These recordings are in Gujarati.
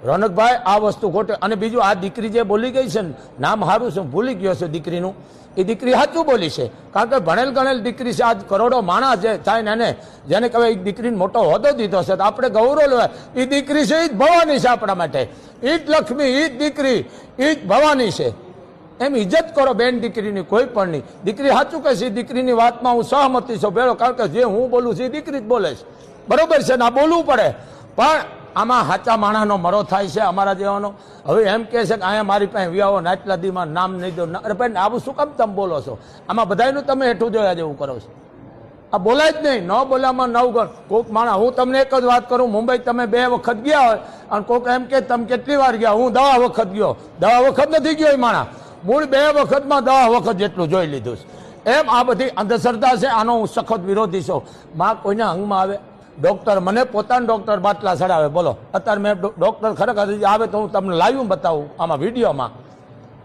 રોનકભાઈ આ વસ્તુ ખોટે. અને બીજું આ દીકરી જે બોલી ગઈ છે ને, નામ સારું છે, ભૂલી ગયો છે દીકરીનું, એ દીકરી સાચું બોલી છે. કારણ કે ભણેલ ગણેલ દીકરી છે. આજ કરોડો માણસ જે થાય ને એને જેને કહેવાય એ દીકરીને મોટો હોદ્દો દીધો છે, તો આપણે ગૌરવ લેવાય. એ દીકરી છે એ જ ભવાની છે આપણા માટે, એ જ લક્ષ્મી, એ જ દીકરી, એ જ ભવાની છે. એમ ઇજ્જત કરો બેન દીકરીની, કોઈ પણ નહીં. દીકરી સાચું કહે છે, દીકરીની વાતમાં હું સહમતી છું ભેળો. કારણ કે જે હું બોલું છું એ દીકરી જ બોલે છે, બરોબર છે ને, આ બોલવું પડે. પણ આમાં સાચા માણસનો મરો થાય છે અમારા જેવાનો. હવે એમ કહે છે કે અહીંયા મારી પાસે વ્યાવો ને આટલા દીમાં નામ નહીં દો. અરે ભાઈ આવું શું કામ તમે બોલો છો? આમાં બધાનું તમે હેઠું જોયા જેવું કરો છો. આ બોલાય જ નહીં, ન બોલામાં નવ ગણ. કોઈક માણસ, હું તમને એક જ વાત કરું, મુંબઈ તમે 2 વખત ગયા હોય અને કોઈક એમ કે તમે કેટલી વાર ગયા, હું 10 વખત ગયો. 10 વખત નથી ગયો એ માણસ, મૂળ 2 વખતમાં 10 વખત જેટલું જોઈ લીધું છે. એમ આ બધી અંધશ્રદ્ધા છે, આનો હું સખત વિરોધી છું. માં કોઈના અંગમાં આવે, ડોક્ટર મને પોતાના ડોક્ટર બાટલા ચડાવે, બોલો. અત્યારે મેં ડોક્ટર ખરેખર આવે તો હું તમને લાઈવ બતાવું, આમાં વિડીયોમાં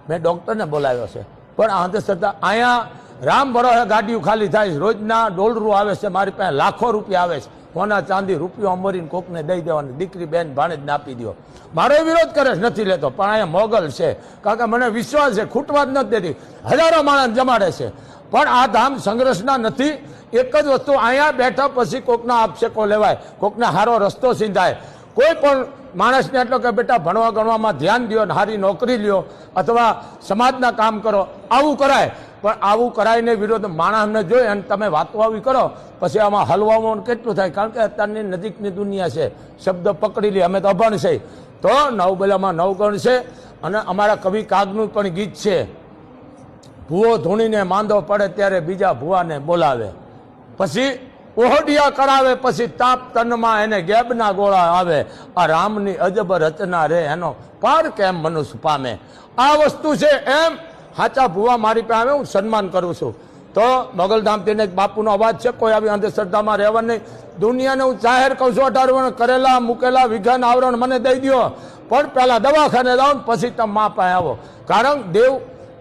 મેં ડોક્ટરને બોલાવ્યો છે. પણ આ અંધશ્રદ્ધા અહીંયા રામ ભરોસે ગાડીઓ ખાલી થાય છે, રોજના ડોલરું આવે છે, મારી પાસે લાખો રૂપિયા આવે છે, સોના ચાંદી રૂપિયો અમરીને કોકને દઈ દેવાની, દીકરી બેન ભાણેજને આપી દો. મારો વિરોધ કરે છે, નથી લેતો. પણ અહીંયા મોગલ છે, કારણ કે મને વિશ્વાસ છે, ખૂટવા જ નથી દેતી, હજારો માણસ જમાડે છે. પણ આ ધામ સંઘર્ષના નથી. એક જ વસ્તુ, અહીંયા બેઠા પછી કોકના આપશેકો લેવાય, કોકને સારો રસ્તો સીંધાય. કોઈ પણ માણસને એટલો કે બેટા ભણવા ગણવામાં ધ્યાન દો, સારી નોકરી લ્યો, અથવા સમાજના કામ કરો, આવું કરાય. પણ આવું કરાયને વિરોધ માણસને જોઈ અને તમે વાતો આવી કરો, પછી આમાં હલવામાં કેટલું થાય. કારણ કે અત્યારની નજીકની દુનિયા છે, શબ્દ પકડી લે. અમે તો અભણ છે, તો 9 બલામાં 9 ગણ છે. અને અમારા કવિ કાગનું પણ ગીત છે, ભૂવો ધૂણીને માંદો પડે ત્યારે બીજા ભૂવાને બોલાવે, પછી ઓહડિયા કરાવે, પછી તાપ તનમાં એને ગેબના ગોળા આવે. આ રામની અજબ રચના રે, એનો પાર કેમ મનુષ્ય પામે. આ વસ્તુ છે. એમ સાચા ભૂવા મારી પાસે આવે, હું સન્માન કરું છું. તો મોગલધામથી એક બાપુનો અવાજ છે, કોઈ આવી અંધશ્રદ્ધામાં રહેવા નહીં. દુનિયાને હું જાહેર કહું છું, 18 વર્ષ કરેલા મૂકેલા વિઘન આવરણ મને દઈ દો, પણ પહેલા દવાખાને જાઓ ને પછી તમે મા પાસે આવો. કારણ દેવ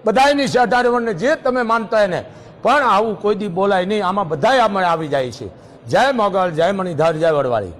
બધાની છે, 18 વર્ષને જે તમે માનતા એને. પણ આવું કોઈ દી બોલાય નહીં. આમાં બધા આમાં આવી જાય છે. જય મોગલ, જય મણિધર, જય વડવાળી.